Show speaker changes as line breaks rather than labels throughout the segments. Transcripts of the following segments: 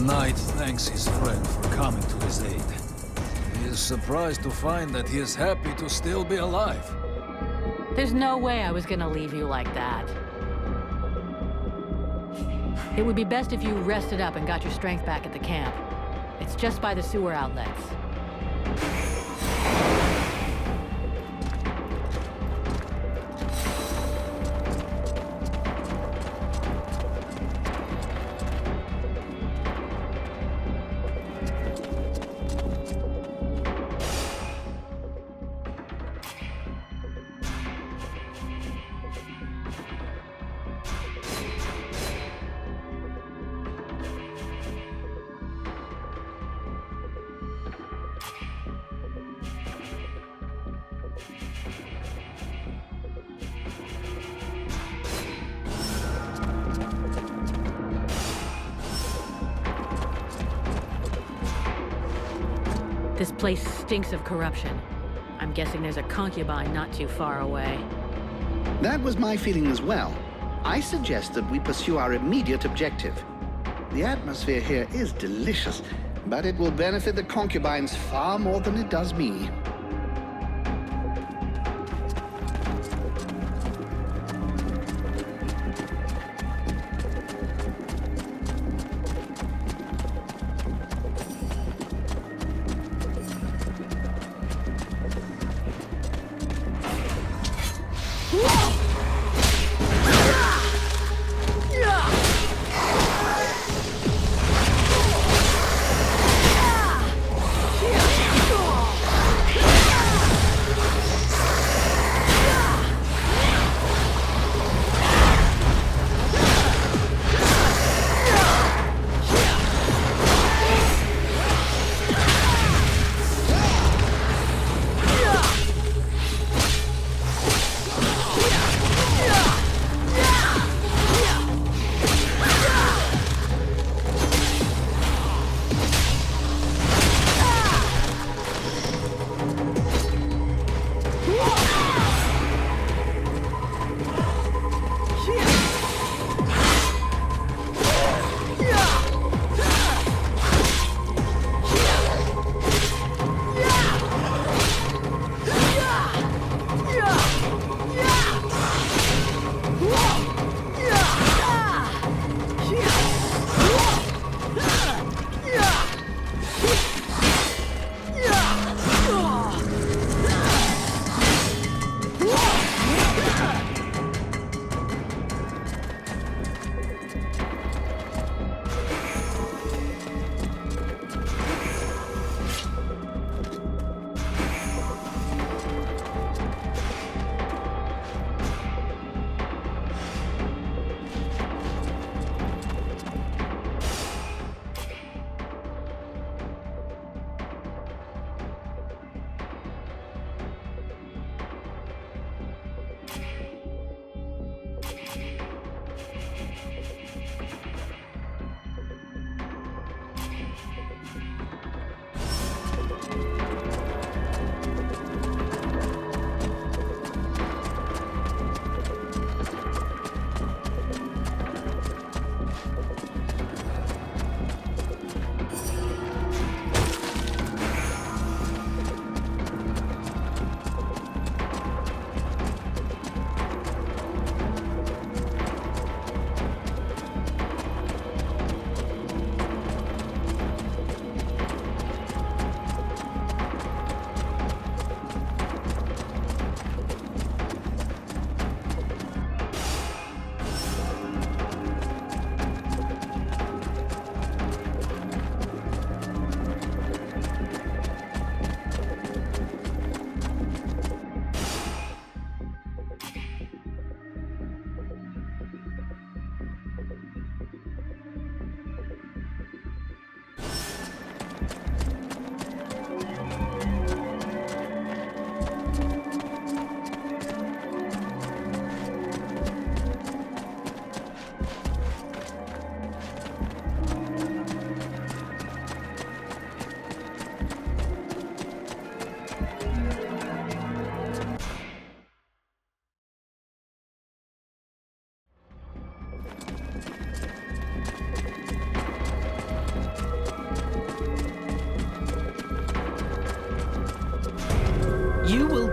knight thanks his friend for coming to his aid. He is surprised to find that he is happy to still be alive.
There's no way I was gonna leave you like that. It would be best if you rested up and got your strength back at the camp. It's just by the sewer outlets. This place stinks of corruption. I'm guessing there's a concubine not too far away.
That was my feeling as well. I suggest that we pursue our immediate objective. The atmosphere here is delicious, but it will benefit the concubines far more than it does me.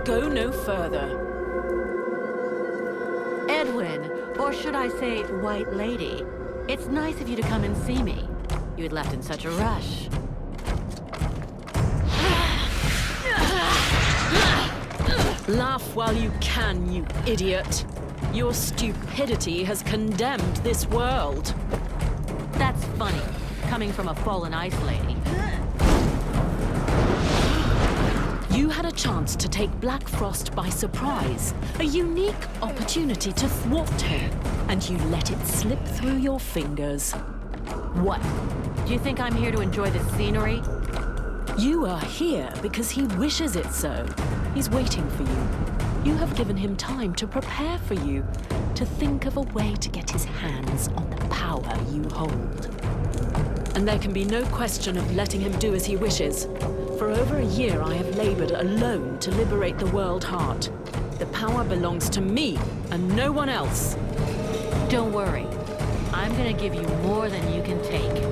go no further.
Edwin, or should I say White Lady, it's nice of you to come and see me. You had left in such a rush.
Laugh while you can, you idiot. Your stupidity has condemned this world.
That's funny, coming from a fallen ice lady.
You had a chance to take Black Frost by surprise, a unique opportunity to thwart him, and you let it slip through your fingers.
What? Do you think I'm here to enjoy the scenery?
You are here because he wishes it so. He's waiting for you. You have given him time to prepare for you, to think of a way to get his hands on the power you hold. And there can be no question of letting him do as he wishes. For over a year, I have labored alone to liberate the World Heart. The power belongs to me and no one else.
Don't worry. I'm gonna give you more than you can take.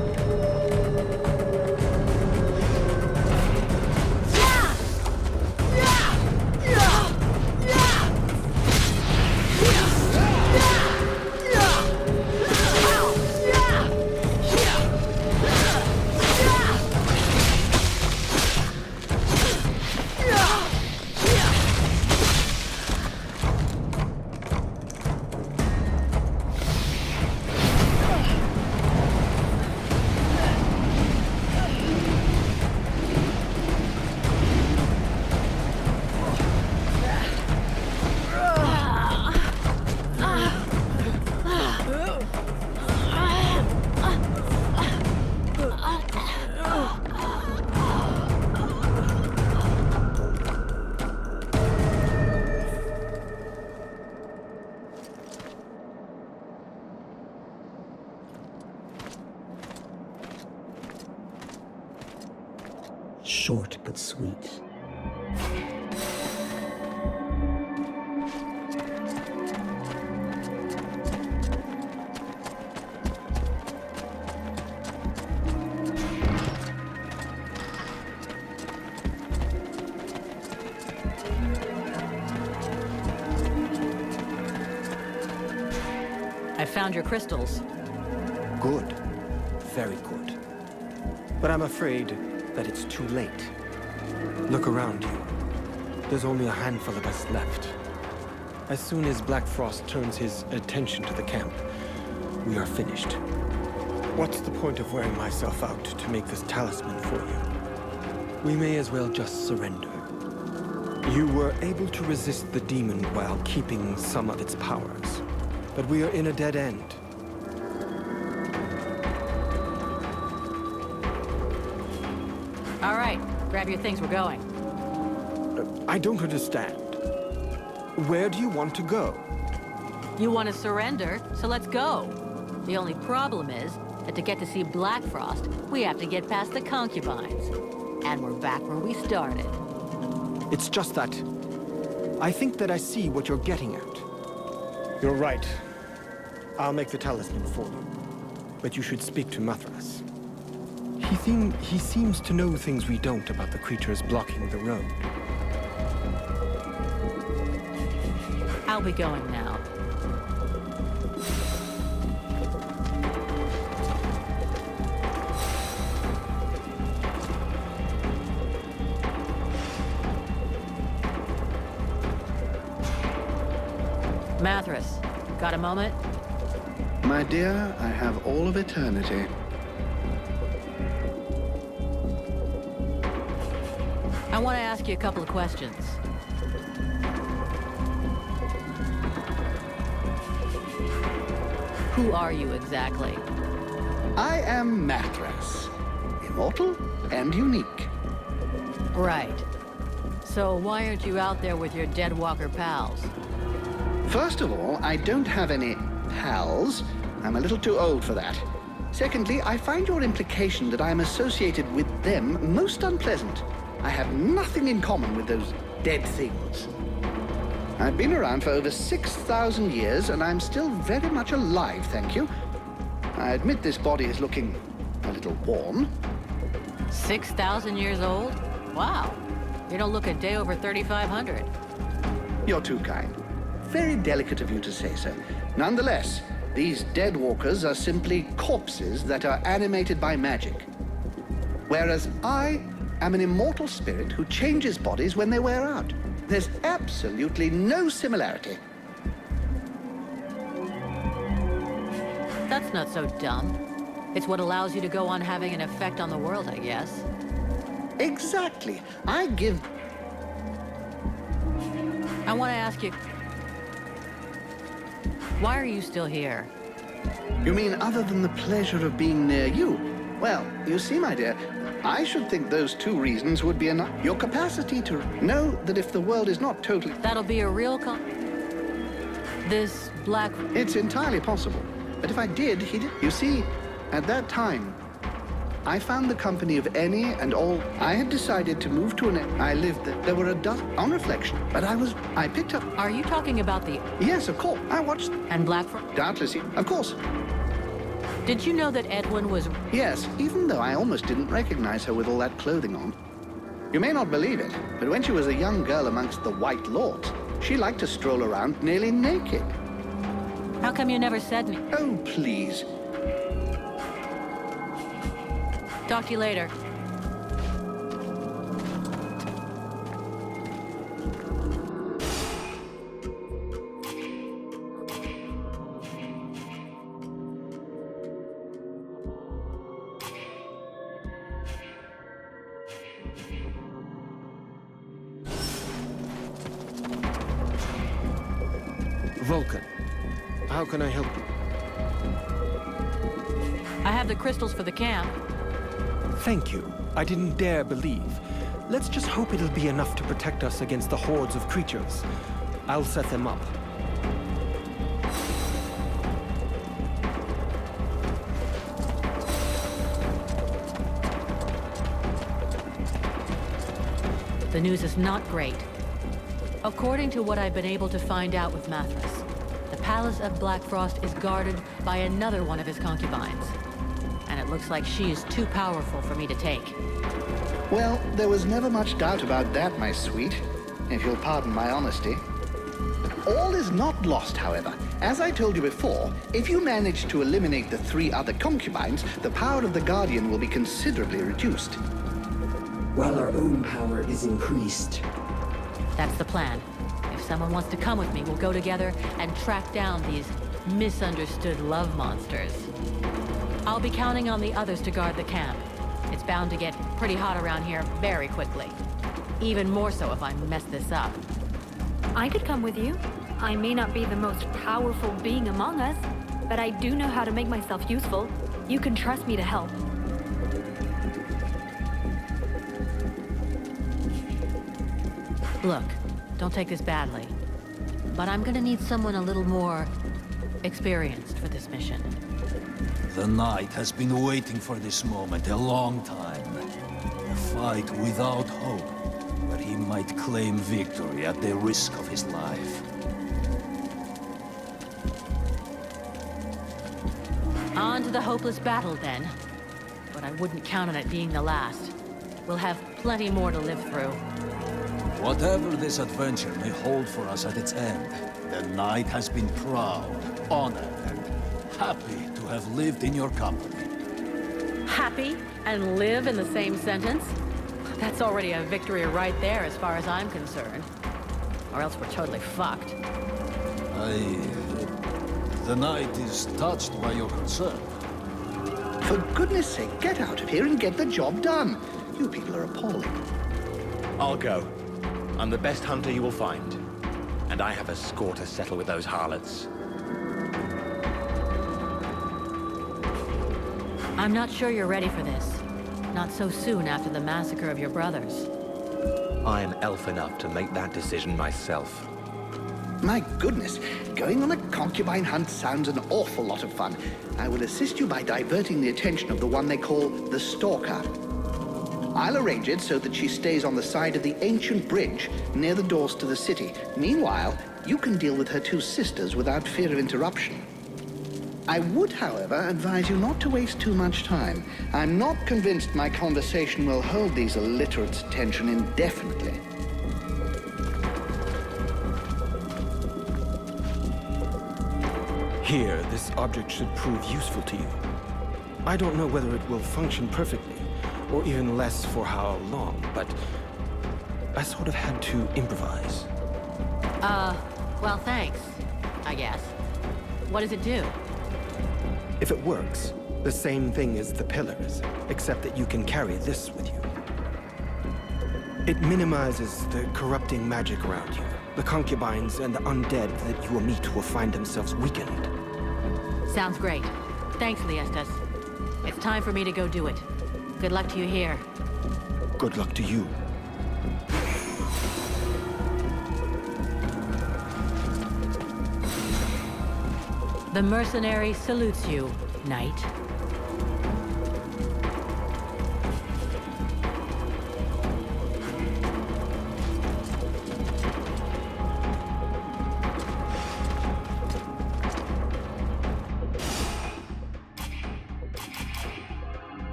Short but sweet.
I found your crystals.
Good. Very good. But I'm afraid that it's too late. Look around you. There's only a handful of us left. As soon as Black Frost turns his attention to the camp, we are finished. What's the point of wearing myself out to make this talisman for you? We may as well just surrender. You were able to resist the demon while keeping some of its powers. But we are in a dead end.
All right, grab your things, we're going.
I don't understand. Where do you want to go?
You want to surrender, so let's go. The only problem is that to get to see Black Frost, we have to get past the concubines. And we're back where we started.
It's just that I think that I see what you're getting at. You're right. I'll make the talisman for you. But you should speak to Mathras. He seems to know things we don't about the creatures blocking the road.
I'll be going now. Mathras, got a moment?
My dear, I have all of eternity.
I want to ask you a couple of questions. Who are you exactly?
I am Mathras, immortal and unique.
Right. So why aren't you out there with your Deadwalker pals?
First of all, I don't have any pals. I'm a little too old for that. Secondly, I find your implication that I'm associated with them most unpleasant. I have nothing in common with those dead things. I've been around for over 6,000 years, and I'm still very much alive, thank you. I admit this body is looking a little worn.
6,000 years old? Wow. You don't look a day over 3,500.
You're too kind. Very delicate of you to say so. Nonetheless, these dead walkers are simply corpses that are animated by magic. Whereas I am an immortal spirit who changes bodies when they wear out. There's absolutely no similarity.
That's not so dumb. It's what allows you to go on having an effect on the world, I guess.
Exactly.
I want to ask you, why are you still here?
You mean other than the pleasure of being near you? Well, you see, my dear, I should think those two reasons would be enough. Your capacity to know that if the world is not totally...
That'll be a real This black...
It's entirely possible. But if I did, You see, at that time, I found the company of any and all. I had decided to move to I lived there. There were a dozen, on reflection, but I picked up...
Are you talking about the...
Yes, of course. I watched...
And Blackfrost?
Doubtless, of course.
Did you know that Edwin was...
Yes, even though I almost didn't recognize her with all that clothing on. You may not believe it, but when she was a young girl amongst the White Lords, she liked to stroll around nearly naked.
How come you never said me?
Oh, please.
Talk to you later.
Vulcan, how can I help you?
I have the crystals for the camp.
Thank you. I didn't dare believe. Let's just hope it'll be enough to protect us against the hordes of creatures. I'll set them up.
The news is not great. According to what I've been able to find out with Mathras, the Palace of Blackfrost is guarded by another one of his concubines. And it looks like she is too powerful for me to take.
Well, there was never much doubt about that, my sweet, if you'll pardon my honesty. All is not lost, however. As I told you before, if you manage to eliminate the 3 other concubines, the power of the Guardian will be considerably reduced.
While our own power is increased.
That's the plan. If someone wants to come with me, we'll go together and track down these misunderstood love monsters. I'll be counting on the others to guard the camp. It's bound to get pretty hot around here very quickly. Even more so if I mess this up.
I could come with you. I may not be the most powerful being among us, but I do know how to make myself useful. You can trust me to help.
Look, don't take this badly, but I'm gonna need someone a little more experienced for this mission.
The Knight has been waiting for this moment a long time. A fight without hope, where he might claim victory at the risk of his life.
On to the hopeless battle, then. But I wouldn't count on it being the last. We'll have plenty more to live through.
Whatever this adventure may hold for us at its end, the Knight has been proud, honored, and happy to have lived in your company.
Happy and live in the same sentence? That's already a victory right there as far as I'm concerned. Or else we're totally fucked.
The Knight is touched by your concern.
For goodness sake, get out of here and get the job done. You people are appalling.
I'll go. I'm the best hunter you will find. And I have a score to settle with those harlots.
I'm not sure you're ready for this. Not so soon after the massacre of your brothers.
I am elf enough to make that decision myself.
My goodness, going on a concubine hunt sounds an awful lot of fun. I will assist you by diverting the attention of the one they call the Stalker. I'll arrange it so that she stays on the side of the ancient bridge near the doors to the city. Meanwhile, you can deal with her 2 sisters without fear of interruption. I would, however, advise you not to waste too much time. I'm not convinced my conversation will hold these illiterates' attention indefinitely.
Here, this object should prove useful to you. I don't know whether it will function perfectly, or even less for how long, but I sort of had to improvise.
Well, thanks, I guess. What does it do?
If it works, the same thing as the pillars, except that you can carry this with you. It minimizes the corrupting magic around you. The concubines and the undead that you will meet will find themselves weakened.
Sounds great. Thanks, Leestas. It's time for me to go do it. Good luck to you here.
Good luck to you.
The mercenary salutes you, knight.